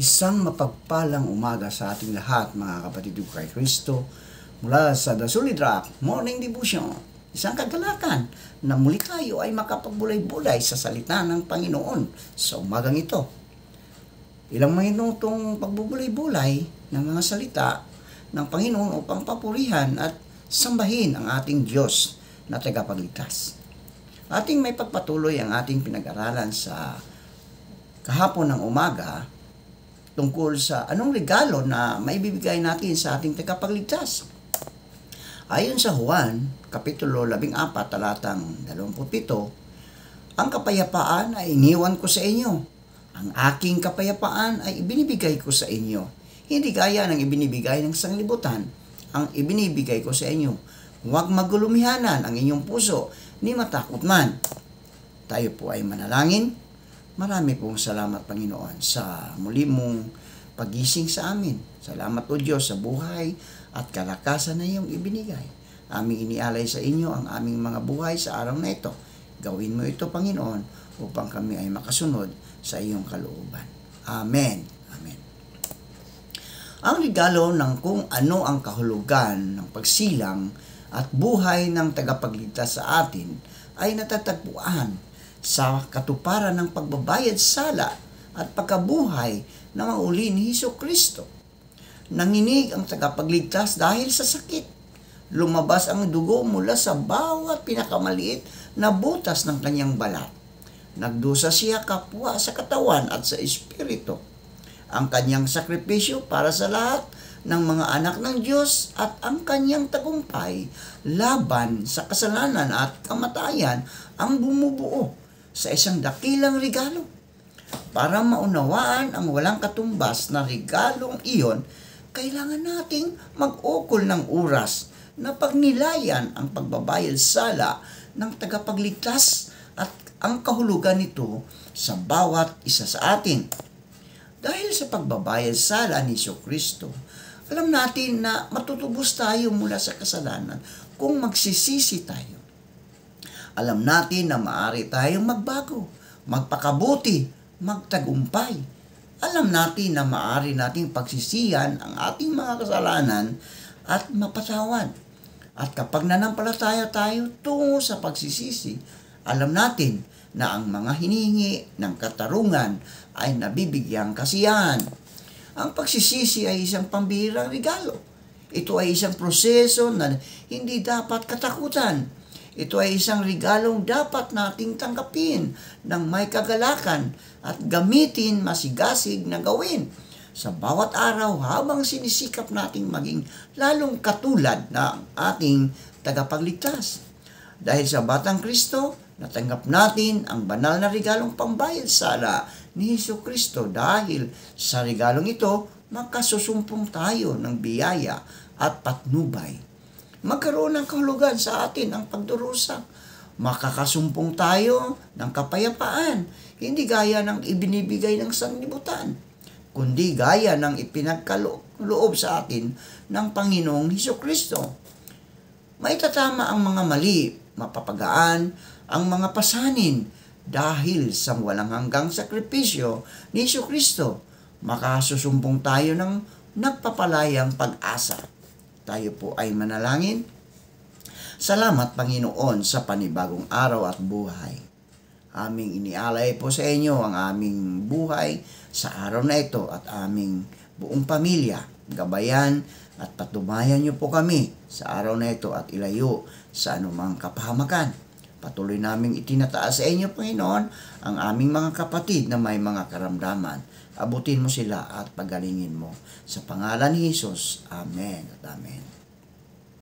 Isang mapagpalang umaga sa ating lahat, mga kapatid ko kay Kristo, mula sa The Solid Rock Morning Devotion. Isang kagalakan na muli tayo ay makapagbulay-bulay sa salita ng Panginoon sa umagang ito. Ilang minutong pagbubulay-bulay ng mga salita ng Panginoon upang papurihan at sambahin ang ating Diyos na tagapagligtas. Ating may pagpatuloy ang ating pinag-aralan sa kahapon ng umaga tungkol sa anong regalo na maibibigay natin sa ating tagapagligtas. Ayon sa Juan, Kapitulo 14, talatang 27, ang kapayapaan ay iniwan ko sa inyo. Ang aking kapayapaan ay ibinibigay ko sa inyo. Hindi gaya ng ibinibigay ng sanglibutan. Ang ibinibigay ko sa inyo. Huwag magulumihanan ang inyong puso, ni matakot man. Tayo po ay manalangin. Marami pong salamat, Panginoon, sa muli mong pagising sa amin. Salamat o Diyos sa buhay at kalakasan na iyong ibinigay. Aming inialay sa inyo ang aming mga buhay sa araw na ito. Gawin mo ito, Panginoon, upang kami ay makasunod sa iyong kalooban. Amen. Amen. Ang regalo ng kung ano ang kahulugan ng pagsilang at buhay ng tagapagligtas sa atin ay natatagpuan sa katuparan ng pagbabayad sala at pagkabuhay na mauli ni Hesukristo. Nanginig ang tagapagligtas dahil sa sakit. Lumabas ang dugo mula sa bawat pinakamaliit na butas ng kanyang balat. Nagdusa siya kapwa sa katawan at sa espiritu. Ang kanyang sakripisyo para sa lahat ng mga anak ng Diyos at ang kanyang tagumpay laban sa kasalanan at kamatayan ang bumubuo sa isang dakilang regalo. Para maunawaan ang walang katumbas na regalong iyon, kailangan nating mag-ukol ng oras na pagnilayan ang pagbabayad sala ng tagapagligtas at ang kahulugan nito sa bawat isa sa atin. Dahil sa pagbabayad sala ni Hesukristo, alam natin na matutubos tayo mula sa kasalanan kung magsisisi tayo. Alam natin na maaari tayong magbago, magpakabuti, magtagumpay. Alam natin na maaari nating pagsisihan ang ating mga kasalanan at mapatawad. At kapag nanampalataya tayo tungo sa pagsisisi, alam natin na ang mga hinihingi ng katarungan ay nabibigyang kasiyahan. Ang pagsisisi ay isang pambihirang regalo. Ito ay isang proseso na hindi dapat katakutan. Ito ay isang regalong dapat nating tanggapin ng may kagalakan at gamitin masigasig na gawin sa bawat araw habang sinisikap nating maging lalong katulad ng ating tagapagligtas. Dahil sa Batang Kristo, natanggap natin ang banal na regalong pambayad sala ni Hesukristo. Dahil sa regalong ito, magkasusumpong tayo ng biyaya at patnubay. Magkaroon ng kahulugan sa atin ang pagdurusa. Makakasumpong tayo ng kapayapaan, hindi gaya ng ibinibigay ng sanlibutan, kundi gaya ng ipinagkaloob sa atin ng Panginoong Hesukristo. Maitatama ang mga mali, mapapagaan ang mga pasanin dahil sa walang hanggang sakripisyo ni Hesukristo. Makasusumpong tayo ng nagpapalayang pag-asa. Tayo po ay manalangin. Salamat, Panginoon, sa panibagong araw at buhay. Aming inialay po sa inyo ang aming buhay sa araw na ito at aming buong pamilya. Gabayan at patubayan niyo po kami sa araw na ito at ilayo sa anumang kapahamakan. Patuloy naming itinataas sa inyo, Panginoon, ang aming mga kapatid na may mga karamdaman. Abutin mo sila at pagalingin mo. Sa pangalan ni Jesus, Amen at Amen.